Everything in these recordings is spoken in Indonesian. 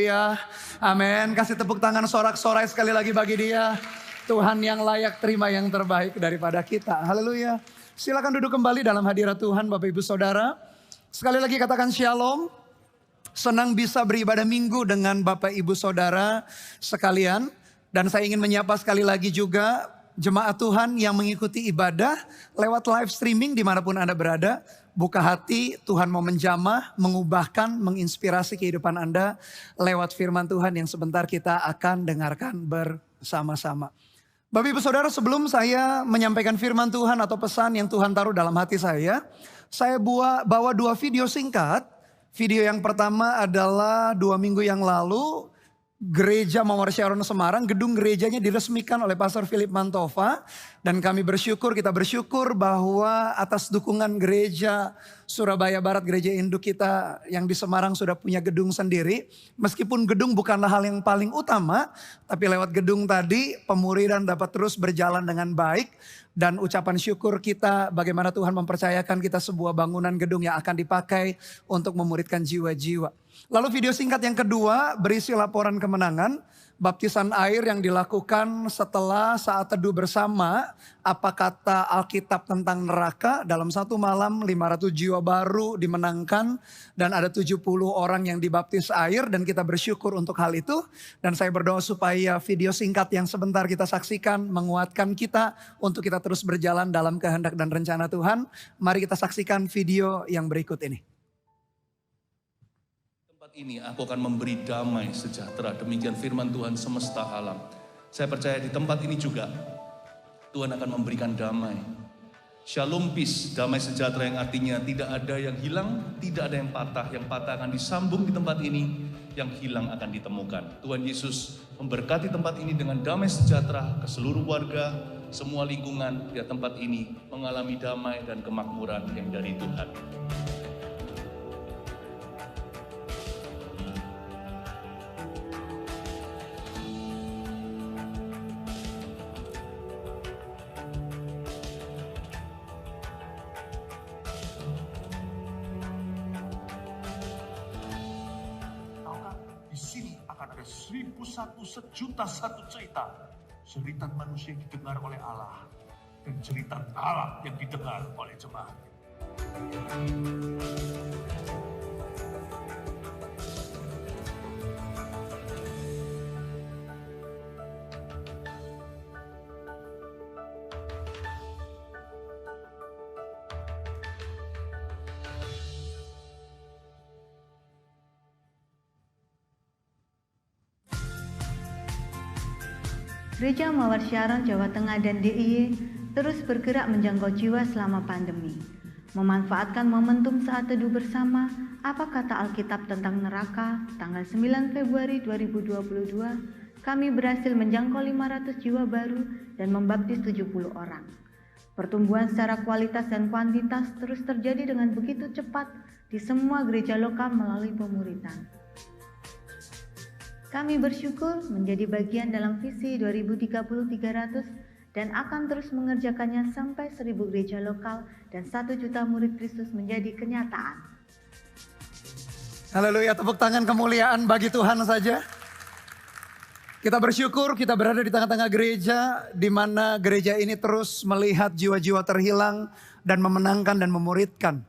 Haleluya. Amin. Kasih tepuk tangan sorak-sorai sekali lagi bagi dia. Tuhan yang layak terima yang terbaik daripada kita. Haleluya. Silakan duduk kembali dalam hadirat Tuhan Bapak Ibu Saudara. Sekali lagi katakan shalom. Senang bisa beribadah minggu dengan Bapak Ibu Saudara sekalian. Dan saya ingin menyapa sekali lagi juga jemaat Tuhan yang mengikuti ibadah lewat live streaming dimanapun Anda berada. Buka hati, Tuhan mau menjamah, mengubahkan, menginspirasi kehidupan Anda lewat firman Tuhan yang sebentar kita akan dengarkan bersama-sama. Bapak Ibu Saudara, sebelum saya menyampaikan firman Tuhan atau pesan yang Tuhan taruh dalam hati saya bawa dua video singkat. Video yang pertama adalah 2 minggu yang lalu, Gereja Mawar Sharon Semarang, gedung gerejanya diresmikan oleh Pastor Philip Mantova. Dan kami kita bersyukur bahwa atas dukungan gereja Surabaya Barat, gereja induk kita yang di Semarang sudah punya gedung sendiri. Meskipun gedung bukanlah hal yang paling utama, tapi lewat gedung tadi pemuridan dapat terus berjalan dengan baik. Dan ucapan syukur kita bagaimana Tuhan mempercayakan kita sebuah bangunan gedung yang akan dipakai untuk memuridkan jiwa-jiwa. Lalu video singkat yang kedua berisi laporan kemenangan. Baptisan air yang dilakukan setelah saat teduh bersama. Apa kata Alkitab tentang neraka? Dalam satu malam 500 jiwa baru dimenangkan. Dan ada 70 orang yang dibaptis air. Dan kita bersyukur untuk hal itu. Dan saya berdoa supaya video singkat yang sebentar kita saksikan menguatkan kita untuk kita terus berjalan dalam kehendak dan rencana Tuhan. Mari kita saksikan video yang berikut ini. Ini aku akan memberi damai sejahtera, demikian firman Tuhan semesta alam. Saya percaya di tempat ini juga Tuhan akan memberikan damai. Shalom peace, damai sejahtera yang artinya tidak ada yang hilang, tidak ada yang patah akan disambung di tempat ini, yang hilang akan ditemukan. Tuhan Yesus memberkati tempat ini dengan damai sejahtera ke seluruh warga, semua lingkungan di tempat ini mengalami damai dan kemakmuran yang dari Tuhan. Ada 1001 sejuta satu cerita. Cerita manusia yang didengar oleh Allah. Dan cerita Allah yang didengar oleh jemaat. Gereja Mawar Sharon Jawa Tengah dan DIY terus bergerak menjangkau jiwa selama pandemi. Memanfaatkan momentum saat teduh bersama, apa kata Alkitab tentang neraka, tanggal 9 Februari 2022, kami berhasil menjangkau 500 jiwa baru dan membaptis 70 orang. Pertumbuhan secara kualitas dan kuantitas terus terjadi dengan begitu cepat di semua gereja lokal melalui pemuridan. Kami bersyukur menjadi bagian dalam visi 2030-300 dan akan terus mengerjakannya sampai 1000 gereja lokal dan 1 juta murid Kristus menjadi kenyataan. Haleluya, tepuk tangan kemuliaan bagi Tuhan saja. Kita bersyukur kita berada di tengah-tengah gereja di mana gereja ini terus melihat jiwa-jiwa terhilang dan memenangkan dan memuridkan.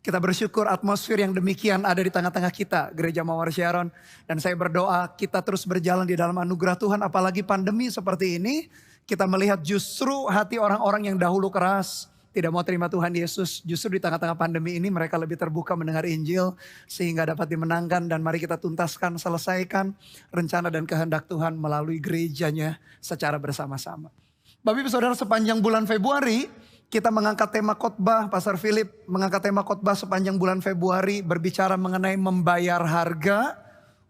Kita bersyukur atmosfer yang demikian ada di tengah-tengah kita, Gereja Mawar Sharon. Dan saya berdoa kita terus berjalan di dalam anugerah Tuhan, apalagi pandemi seperti ini. Kita melihat justru hati orang-orang yang dahulu keras, tidak mau terima Tuhan Yesus. Justru di tengah-tengah pandemi ini mereka lebih terbuka mendengar Injil, sehingga dapat dimenangkan. Dan mari kita tuntaskan, selesaikan rencana dan kehendak Tuhan melalui gerejanya secara bersama-sama. Bapak Ibu Saudara, sepanjang bulan Februari, kita mengangkat tema khotbah, Pastor Philip mengangkat tema khotbah sepanjang bulan Februari berbicara mengenai membayar harga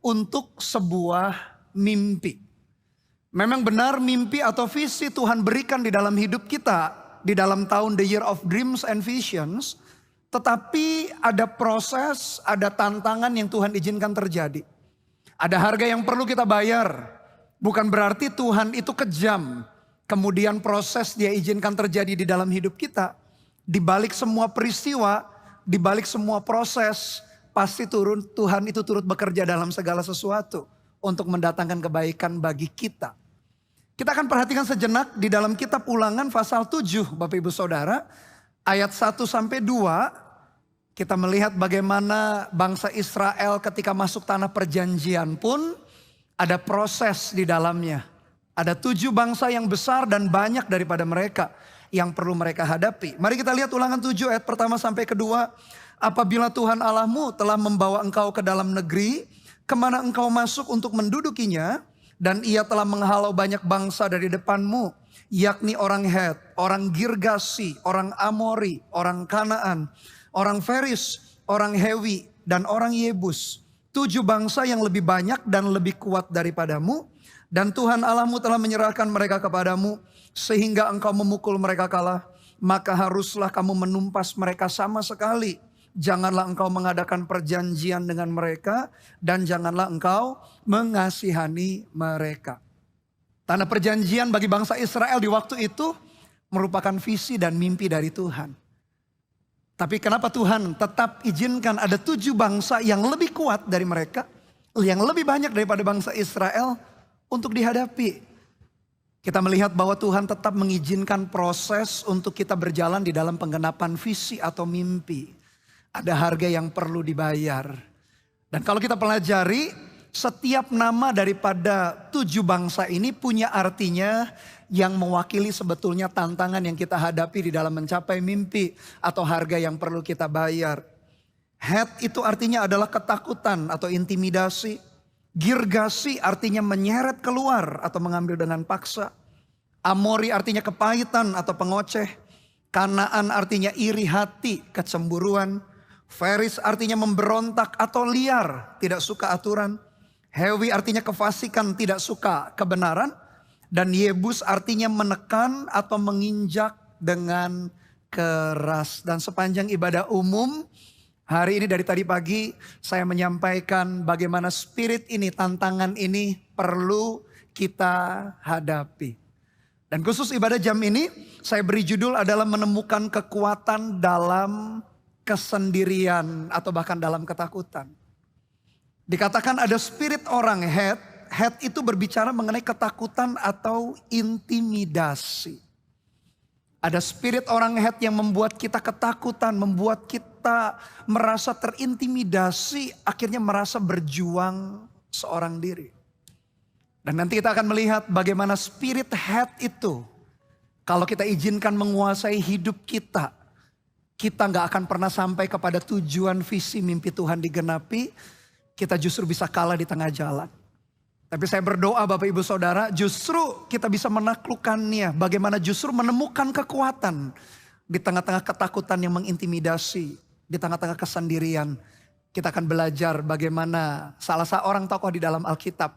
untuk sebuah mimpi. Memang benar mimpi atau visi Tuhan berikan di dalam hidup kita di dalam tahun The Year of Dreams and Visions. Tetapi ada proses, ada tantangan yang Tuhan izinkan terjadi. Ada harga yang perlu kita bayar. Bukan berarti Tuhan itu kejam. Kemudian proses dia izinkan terjadi di dalam hidup kita. Di balik semua peristiwa, di balik semua proses, pasti Tuhan itu turut bekerja dalam segala sesuatu untuk mendatangkan kebaikan bagi kita. Kita akan perhatikan sejenak di dalam kitab Ulangan pasal 7 Bapak Ibu Saudara. Ayat 1 sampai 2 kita melihat bagaimana bangsa Israel ketika masuk tanah perjanjian pun ada proses di dalamnya. Ada 7 bangsa yang besar dan banyak daripada mereka yang perlu mereka hadapi. Mari kita lihat Ulangan 7 ayat pertama sampai kedua. Apabila Tuhan Allahmu telah membawa engkau ke dalam negeri kemana engkau masuk untuk mendudukinya, dan ia telah menghalau banyak bangsa dari depanmu, yakni orang Het, orang Girgasi, orang Amori, orang Kanaan, orang Feris, orang Hewi, dan orang Yebus. 7 bangsa yang lebih banyak dan lebih kuat daripadamu. Dan Tuhan Allahmu telah menyerahkan mereka kepadamu, sehingga engkau memukul mereka kalah. Maka haruslah kamu menumpas mereka sama sekali. Janganlah engkau mengadakan perjanjian dengan mereka, dan janganlah engkau mengasihani mereka. Tanah perjanjian bagi bangsa Israel di waktu itu merupakan visi dan mimpi dari Tuhan. Tapi kenapa Tuhan tetap izinkan ada 7 bangsa yang lebih kuat dari mereka, yang lebih banyak daripada bangsa Israel untuk dihadapi? Kita melihat bahwa Tuhan tetap mengizinkan proses untuk kita berjalan di dalam penggenapan visi atau mimpi. Ada harga yang perlu dibayar. Dan kalau kita pelajari, setiap nama daripada 7 bangsa ini punya artinya yang mewakili sebetulnya tantangan yang kita hadapi di dalam mencapai mimpi atau harga yang perlu kita bayar. Het itu artinya adalah ketakutan atau intimidasi. Girgasi artinya menyeret keluar atau mengambil dengan paksa. Amori artinya kepahitan atau pengoceh. Kanaan artinya iri hati, kecemburuan. Feris artinya memberontak atau liar, tidak suka aturan. Hewi artinya kefasikan, tidak suka kebenaran. Dan Yebus artinya menekan atau menginjak dengan keras. Dan sepanjang ibadah umum hari ini dari tadi pagi saya menyampaikan bagaimana spirit ini, tantangan ini perlu kita hadapi. Dan khusus ibadah jam ini saya beri judul adalah menemukan kekuatan dalam kesendirian atau bahkan dalam ketakutan. Dikatakan ada spirit orang Het. Het itu berbicara mengenai ketakutan atau intimidasi. Ada spirit orang Het yang membuat kita ketakutan, membuat kita merasa terintimidasi, akhirnya merasa berjuang seorang diri. Dan nanti kita akan melihat bagaimana spirit Het itu, kalau kita izinkan menguasai hidup kita, kita gak akan pernah sampai kepada tujuan visi mimpi Tuhan digenapi. Kita justru bisa kalah di tengah jalan. Tapi saya berdoa Bapak Ibu Saudara, justru kita bisa menaklukkannya. Bagaimana justru menemukan kekuatan di tengah-tengah ketakutan yang mengintimidasi, di tengah-tengah kesendirian. Kita akan belajar bagaimana salah seorang tokoh di dalam Alkitab,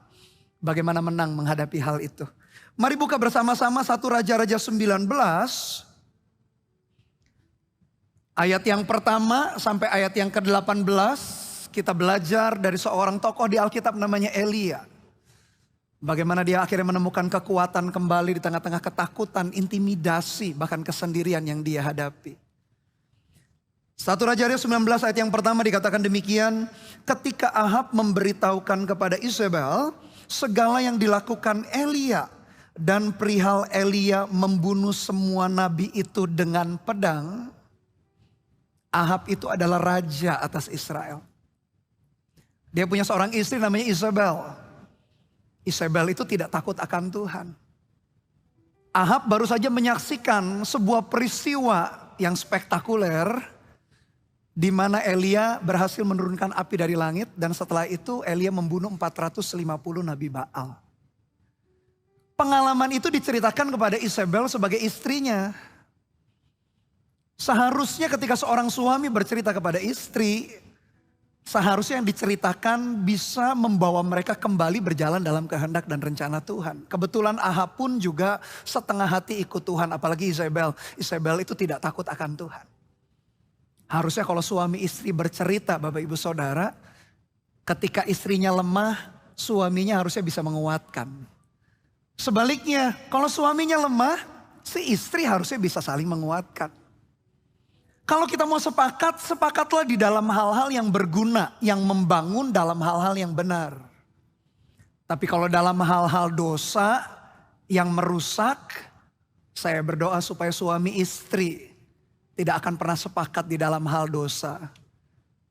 bagaimana menang menghadapi hal itu. Mari buka bersama-sama 1 Raja-Raja 19. Ayat yang pertama sampai ayat yang ke-18 kita belajar dari seorang tokoh di Alkitab namanya Elia. Bagaimana dia akhirnya menemukan kekuatan kembali di tengah-tengah ketakutan, intimidasi, bahkan kesendirian yang dia hadapi. 1 Raja-Raja 19 ayat yang pertama dikatakan demikian. Ketika Ahab memberitahukan kepada Isabel segala yang dilakukan Elia dan perihal Elia membunuh semua nabi itu dengan pedang. Ahab itu adalah raja atas Israel. Dia punya seorang istri namanya Isabel. Isabel itu tidak takut akan Tuhan. Ahab baru saja menyaksikan sebuah peristiwa yang spektakuler, di mana Elia berhasil menurunkan api dari langit, dan setelah itu Elia membunuh 450 nabi Baal. Pengalaman itu diceritakan kepada Isabel sebagai istrinya. Seharusnya ketika seorang suami bercerita kepada istri, seharusnya yang diceritakan bisa membawa mereka kembali berjalan dalam kehendak dan rencana Tuhan. Kebetulan Ahab pun juga setengah hati ikut Tuhan, apalagi Isabel. Isabel itu tidak takut akan Tuhan. Harusnya kalau suami istri bercerita Bapak Ibu Saudara, ketika istrinya lemah, suaminya harusnya bisa menguatkan. Sebaliknya, kalau suaminya lemah, si istri harusnya bisa saling menguatkan. Kalau kita mau sepakat, sepakatlah di dalam hal-hal yang berguna, yang membangun dalam hal-hal yang benar. Tapi kalau dalam hal-hal dosa yang merusak, saya berdoa supaya suami istri tidak akan pernah sepakat di dalam hal dosa.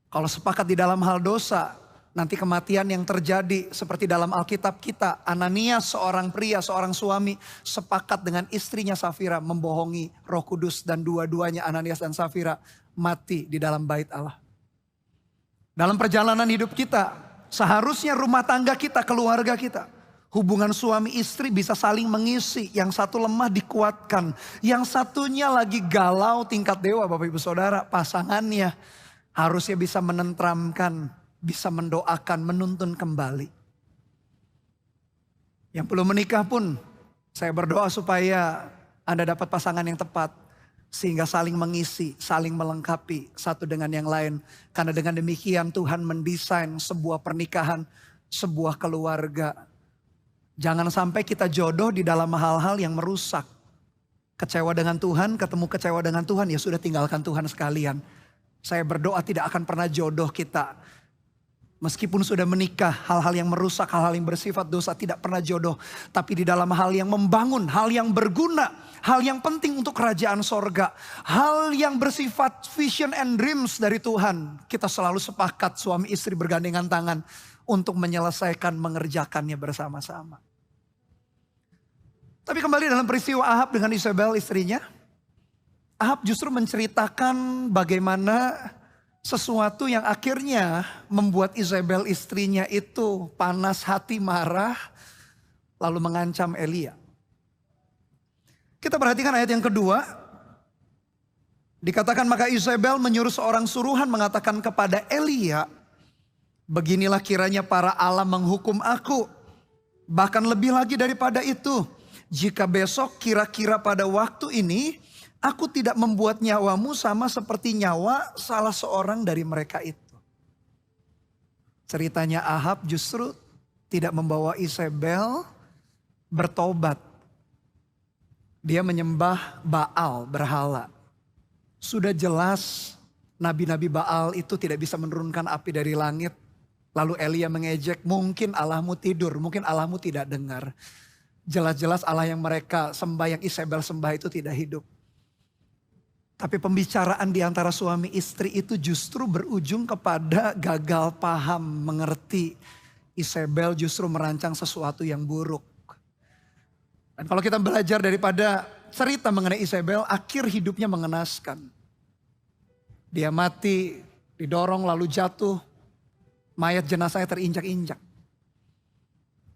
Kalau sepakat di dalam hal dosa, nanti kematian yang terjadi seperti dalam Alkitab kita. Ananias seorang pria, seorang suami sepakat dengan istrinya Safira membohongi Roh Kudus. Dan dua-duanya Ananias dan Safira mati di dalam bait Allah. Dalam perjalanan hidup kita, seharusnya rumah tangga kita, keluarga kita, hubungan suami istri bisa saling mengisi. Yang satu lemah dikuatkan. Yang satunya lagi galau tingkat dewa Bapak Ibu Saudara. Pasangannya harusnya bisa menenteramkan, bisa mendoakan, menuntun kembali. Yang belum menikah pun saya berdoa supaya Anda dapat pasangan yang tepat. Sehingga saling mengisi, saling melengkapi satu dengan yang lain. Karena dengan demikian Tuhan mendesain sebuah pernikahan, sebuah keluarga. Jangan sampai kita jodoh di dalam hal-hal yang merusak. Kecewa dengan Tuhan, ketemu kecewa dengan Tuhan, ya sudah tinggalkan Tuhan sekalian. Saya berdoa tidak akan pernah jodoh kita. Meskipun sudah menikah, hal-hal yang merusak, hal-hal yang bersifat dosa tidak pernah jodoh. Tapi di dalam hal yang membangun, hal yang berguna, hal yang penting untuk kerajaan sorga. Hal yang bersifat vision and dreams dari Tuhan. Kita selalu sepakat suami istri bergandengan tangan untuk menyelesaikan, mengerjakannya bersama-sama. Tapi kembali dalam peristiwa Ahab dengan Isabel istrinya. Ahab justru menceritakan bagaimana sesuatu yang akhirnya membuat Isabel istrinya itu panas hati, marah, lalu mengancam Elia. Kita perhatikan ayat yang kedua. Dikatakan maka Isabel menyuruh seorang suruhan mengatakan kepada Elia, beginilah kiranya para Allah menghukum aku. Bahkan lebih lagi daripada itu, jika besok kira-kira pada waktu ini aku tidak membuat nyawamu sama seperti nyawa salah seorang dari mereka itu. Ceritanya Ahab justru tidak membawa Isabel bertobat. Dia menyembah Baal, berhala. Sudah jelas nabi-nabi Baal itu tidak bisa menurunkan api dari langit. Lalu Elia mengejek, mungkin Allahmu tidur, mungkin Allahmu tidak dengar. Jelas-jelas Allah yang mereka sembah, yang Isabel sembah itu tidak hidup. Tapi pembicaraan di antara suami istri itu justru berujung kepada gagal paham, mengerti. Isabel justru merancang sesuatu yang buruk. Dan kalau kita belajar daripada cerita mengenai Isabel, akhir hidupnya mengenaskan. Dia mati, didorong lalu jatuh, mayat jenazahnya terinjak-injak.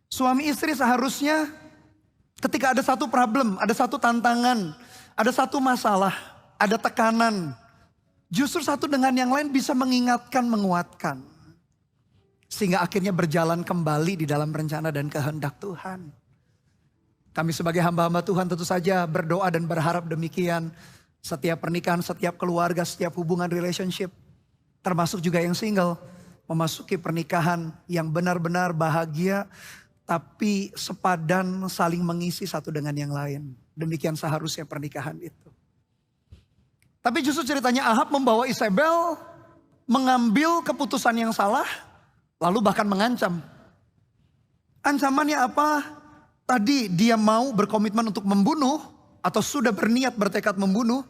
Suami istri seharusnya ketika ada satu problem, ada satu tantangan, ada satu masalah, ada tekanan, justru satu dengan yang lain bisa mengingatkan, menguatkan. Sehingga akhirnya berjalan kembali di dalam rencana dan kehendak Tuhan. Kami sebagai hamba-hamba Tuhan tentu saja berdoa dan berharap demikian. Setiap pernikahan, setiap keluarga, setiap hubungan relationship, termasuk juga yang single, memasuki pernikahan yang benar-benar bahagia, tapi sepadan saling mengisi satu dengan yang lain. Demikian seharusnya pernikahan itu. Tapi justru ceritanya Ahab membawa Isabel mengambil keputusan yang salah, lalu bahkan mengancam. Ancamannya apa? Tadi dia mau berkomitmen untuk membunuh atau sudah berniat bertekad membunuh.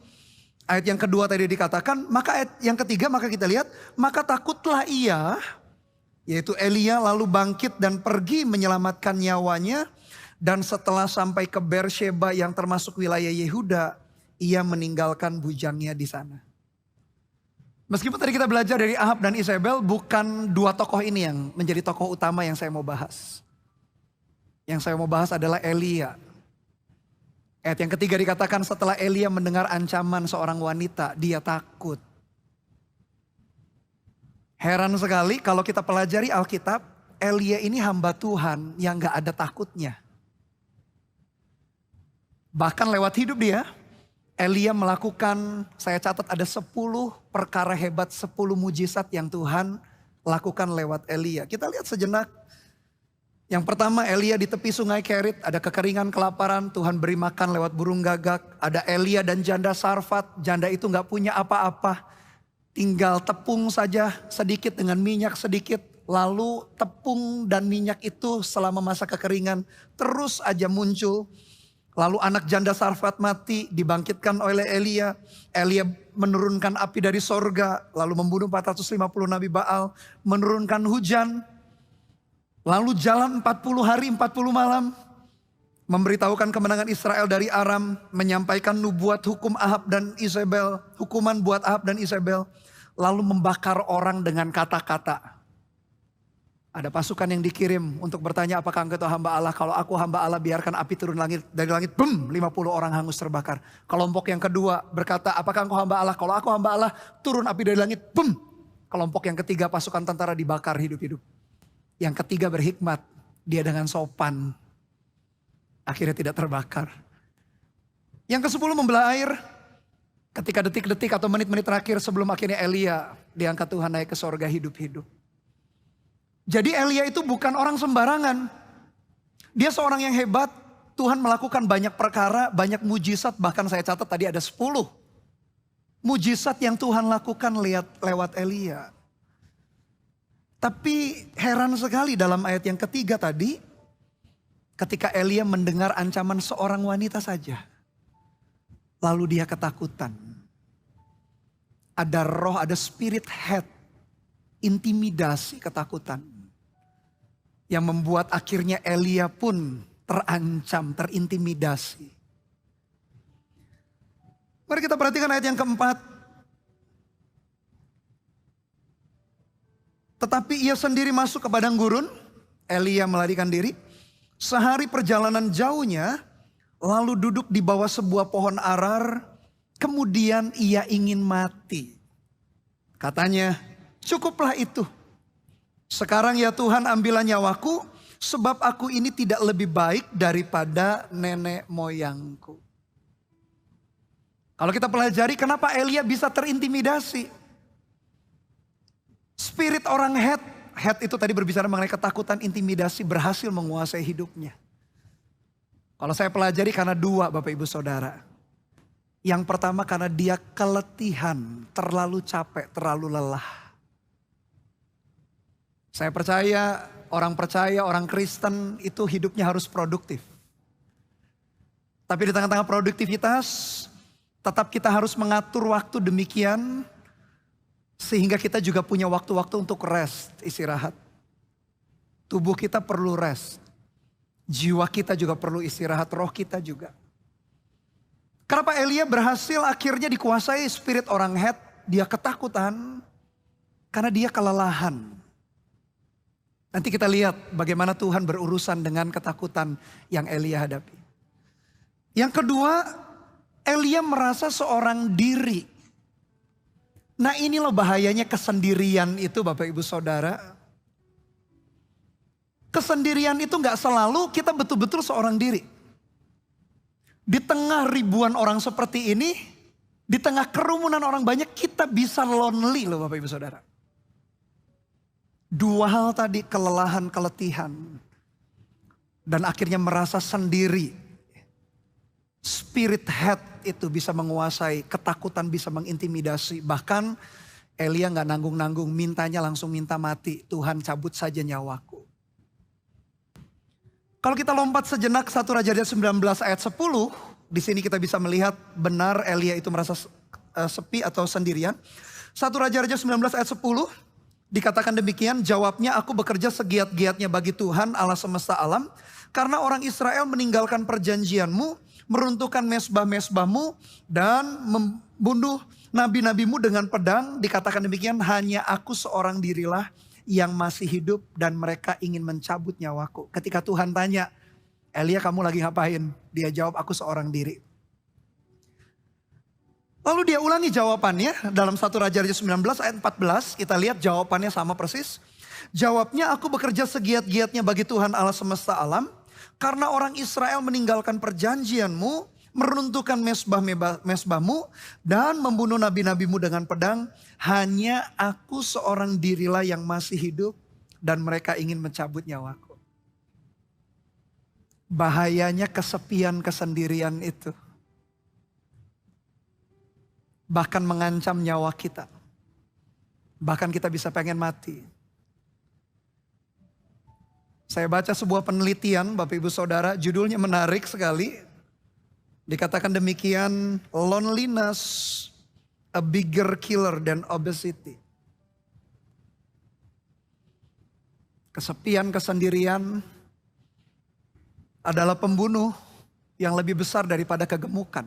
Ayat yang kedua tadi dikatakan, maka ayat yang ketiga maka kita lihat, maka takutlah ia, yaitu Elia lalu bangkit dan pergi menyelamatkan nyawanya. Dan setelah sampai ke Beersheba yang termasuk wilayah Yehuda, ia meninggalkan bujangnya di sana. Meskipun tadi kita belajar dari Ahab dan Isabel, bukan dua tokoh ini yang menjadi tokoh utama yang saya mau bahas. Yang saya mau bahas adalah Elia. Ayat yang ketiga dikatakan setelah Elia mendengar ancaman seorang wanita, dia takut. Heran sekali kalau kita pelajari Alkitab, Elia ini hamba Tuhan yang gak ada takutnya. Bahkan lewat hidup dia, Elia melakukan, saya catat ada 10 perkara hebat, 10 mujizat yang Tuhan lakukan lewat Elia. Kita lihat sejenak. Yang pertama, Elia di tepi sungai Kerit, ada kekeringan, kelaparan, Tuhan beri makan lewat burung gagak. Ada Elia dan janda Sarfat, janda itu gak punya apa-apa, tinggal tepung saja sedikit dengan minyak sedikit. Lalu tepung dan minyak itu selama masa kekeringan terus aja muncul. Lalu anak janda Sarfat mati, dibangkitkan oleh Elia. Elia menurunkan api dari sorga, lalu membunuh 450 Nabi Baal, menurunkan hujan. Lalu jalan 40 hari 40 malam, memberitahukan kemenangan Israel dari Aram, menyampaikan nubuat hukum Ahab dan Isabel, hukuman buat Ahab dan Isabel, lalu membakar orang dengan kata-kata. Ada pasukan yang dikirim untuk bertanya, apakah engkau hamba Allah? Kalau aku hamba Allah, biarkan api turun dari langit, bum, 50 orang hangus terbakar. Kelompok yang kedua berkata, apakah engkau hamba Allah? Kalau aku hamba Allah, turun api dari langit, bum. Kelompok yang ketiga, pasukan tentara dibakar hidup-hidup. Yang ketiga berhikmat, dia dengan sopan, akhirnya tidak terbakar. Yang ke-10 membelah air, ketika detik-detik atau menit-menit terakhir sebelum akhirnya Elia diangkat Tuhan naik ke sorga hidup-hidup. Jadi Elia itu bukan orang sembarangan. Dia seorang yang hebat. Tuhan melakukan banyak perkara, banyak mujizat. Bahkan saya catat tadi ada 10 mujizat yang Tuhan lakukan lewat Elia. Tapi heran sekali dalam ayat yang ketiga tadi. Ketika Elia mendengar ancaman seorang wanita saja. Lalu dia ketakutan. Ada roh, ada spirit head. Intimidasi, ketakutan. Yang membuat akhirnya Elia pun terancam, terintimidasi. Mari kita perhatikan ayat yang keempat. Tetapi ia sendiri masuk ke padang gurun. Elia melarikan diri. Sehari perjalanan jauhnya. Lalu duduk di bawah sebuah pohon arar. Kemudian ia ingin mati. Katanya, cukuplah itu. Sekarang ya Tuhan, ambillah nyawaku, sebab aku ini tidak lebih baik daripada nenek moyangku. Kalau kita pelajari kenapa Elia bisa terintimidasi. Spirit orang head itu tadi berbicara mengenai ketakutan, intimidasi, berhasil menguasai hidupnya. Kalau saya pelajari karena dua Bapak Ibu Saudara. Yang pertama karena dia keletihan, terlalu capek, terlalu lelah. Saya percaya, orang Kristen itu hidupnya harus produktif. Tapi di tengah-tengah produktivitas, tetap kita harus mengatur waktu demikian, sehingga kita juga punya waktu-waktu untuk rest, istirahat. Tubuh kita perlu rest. Jiwa kita juga perlu istirahat, roh kita juga. Kenapa Elia berhasil akhirnya dikuasai spirit orang head, dia ketakutan, karena dia kelelahan. Nanti kita lihat bagaimana Tuhan berurusan dengan ketakutan yang Elia hadapi. Yang kedua, Elia merasa seorang diri. Nah ini loh bahayanya kesendirian itu Bapak Ibu Saudara. Kesendirian itu gak selalu kita betul-betul seorang diri. Di tengah ribuan orang seperti ini, di tengah kerumunan orang banyak, kita bisa lonely loh Bapak Ibu Saudara. Dua hal tadi, kelelahan, keletihan. Dan akhirnya merasa sendiri. Spirit head itu bisa menguasai, ketakutan bisa mengintimidasi. Bahkan Elia gak nanggung-nanggung, mintanya langsung minta mati. Tuhan cabut saja nyawaku. Kalau kita lompat sejenak 1 Raja-Raja 19 ayat 10. Di sini kita bisa melihat benar Elia itu merasa sepi atau sendirian. 1 Raja-Raja 19 ayat 10. Dikatakan demikian, jawabnya, aku bekerja segiat-giatnya bagi Tuhan Allah semesta alam. Karena orang Israel meninggalkan perjanjianmu, meruntuhkan mesbah-mesbahmu, dan membunuh nabi-nabimu dengan pedang. Dikatakan demikian, hanya aku seorang dirilah yang masih hidup dan mereka ingin mencabut nyawaku. Ketika Tuhan tanya, Elia kamu lagi ngapain? Dia jawab, aku seorang diri. Lalu dia ulangi jawabannya dalam 1 Raja-Raja 19 ayat 14. Kita lihat jawabannya sama persis. Jawabnya, aku bekerja segiat-giatnya bagi Tuhan Allah semesta alam. Karena orang Israel meninggalkan perjanjianmu, meruntuhkan mesbahmu, dan membunuh nabi-nabimu dengan pedang. Hanya aku seorang dirilah yang masih hidup dan mereka ingin mencabut nyawaku. Bahayanya kesepian, kesendirian itu bahkan mengancam nyawa kita. Bahkan kita bisa pengen mati. Saya baca sebuah penelitian, Bapak Ibu Saudara, judulnya menarik sekali. Dikatakan demikian, loneliness a bigger killer than obesity. Kesepian, kesendirian adalah pembunuh yang lebih besar daripada kegemukan.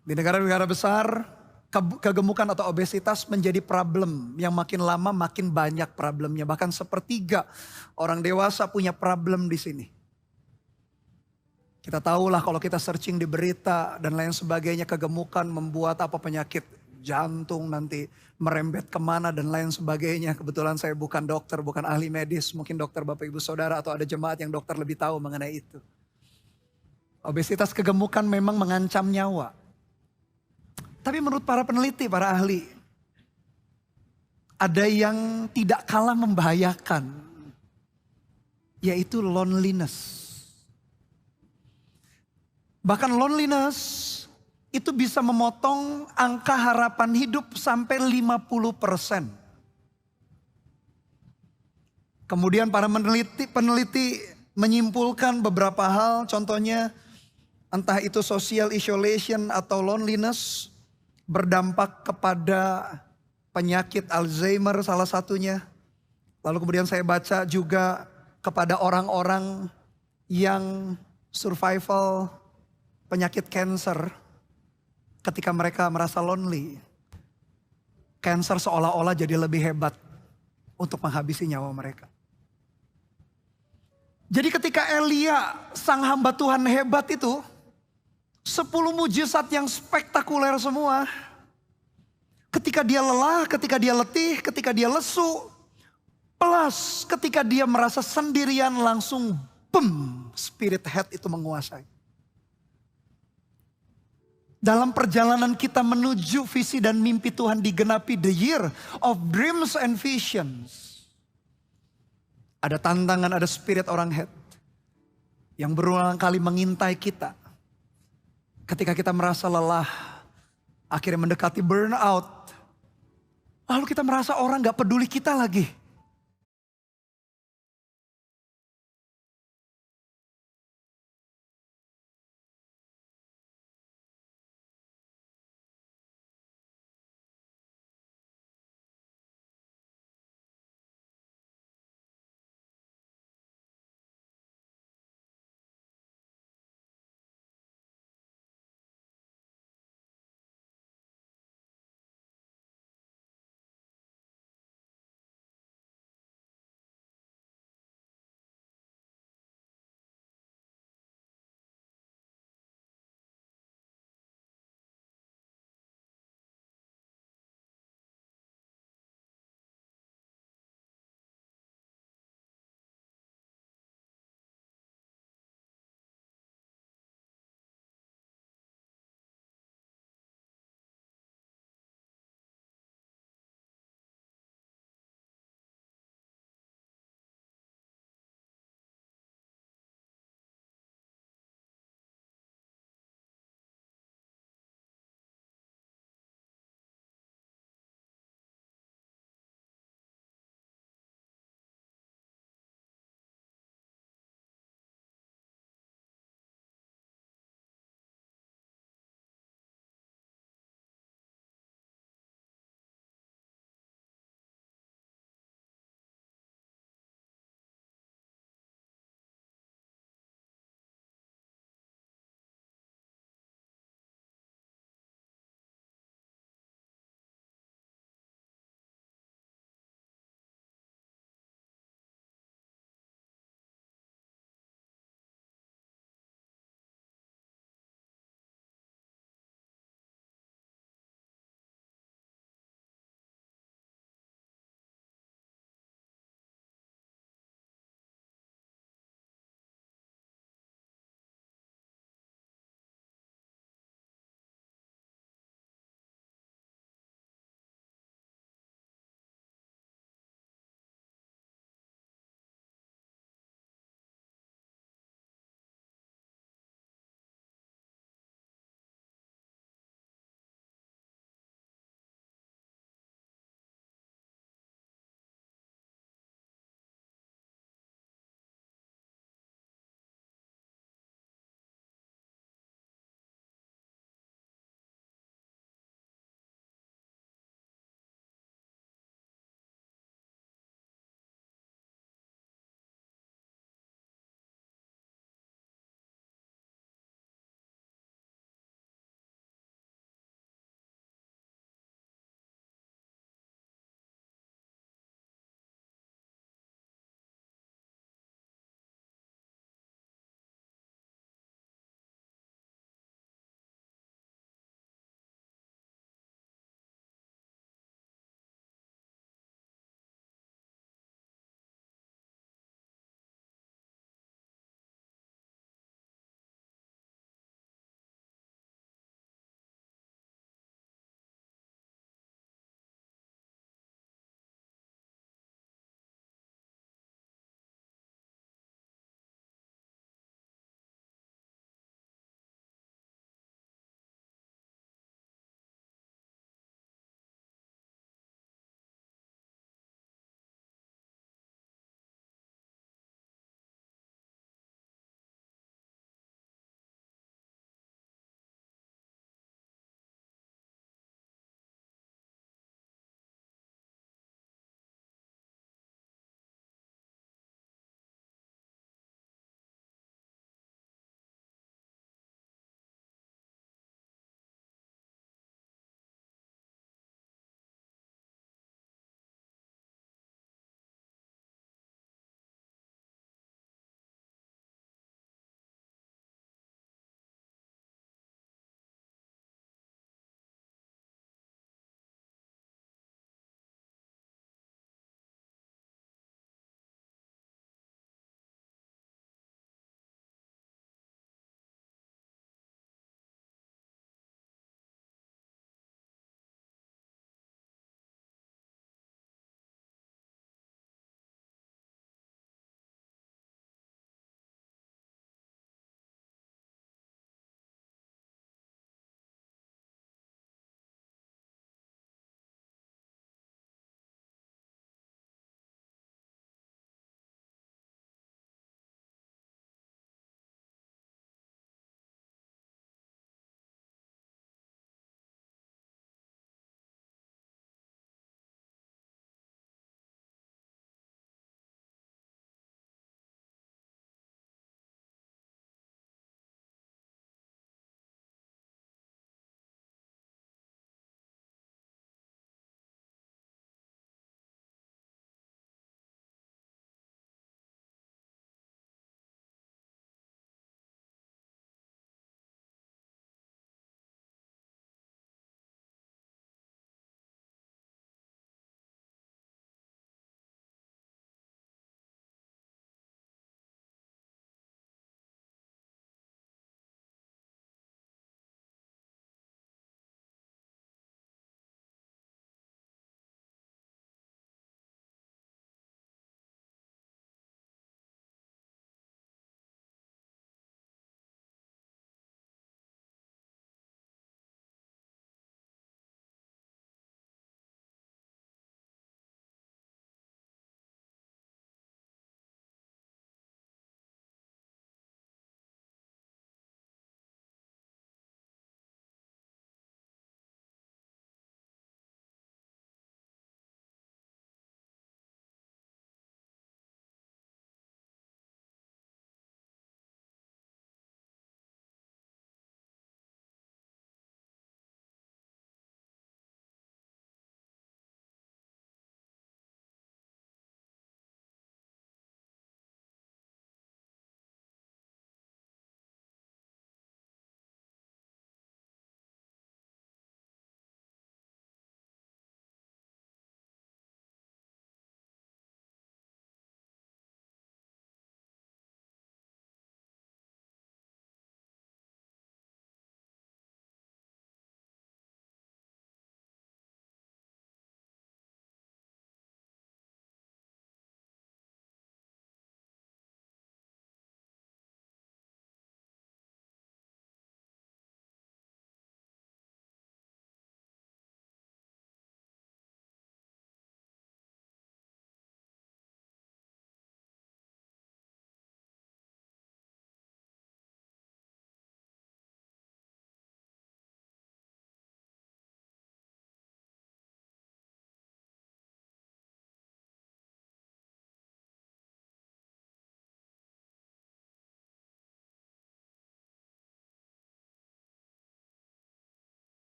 Di negara-negara besar, kegemukan atau obesitas menjadi problem yang makin lama makin banyak problemnya. Bahkan sepertiga orang dewasa punya problem di sini. Kita tahulah kalau kita searching di berita dan lain sebagainya, kegemukan membuat penyakit jantung nanti merembet kemana dan lain sebagainya. Kebetulan saya bukan dokter, bukan ahli medis. Mungkin dokter Bapak Ibu Saudara atau ada jemaat yang dokter lebih tahu mengenai itu. Obesitas, kegemukan memang mengancam nyawa. Tapi menurut para peneliti, para ahli, ada yang tidak kalah membahayakan, yaitu loneliness. Bahkan loneliness itu bisa memotong angka harapan hidup sampai 50%. Kemudian para peneliti menyimpulkan beberapa hal, contohnya entah itu social isolation atau loneliness berdampak kepada penyakit Alzheimer salah satunya. Lalu kemudian saya baca juga kepada orang-orang yang survival penyakit cancer. Ketika mereka merasa lonely, cancer seolah-olah jadi lebih hebat untuk menghabisi nyawa mereka. Jadi ketika Elia, sang hamba Tuhan hebat itu, 10 mujizat yang spektakuler semua. Ketika dia lelah, ketika dia letih, ketika dia lesu, plus ketika dia merasa sendirian, langsung spirit head itu menguasai. Dalam perjalanan kita menuju visi dan mimpi Tuhan digenapi, the year of dreams and visions. Ada tantangan, ada spirit orang head yang berulang kali mengintai kita. Ketika kita merasa lelah, akhirnya mendekati burnout. Lalu kita merasa orang gak peduli kita lagi.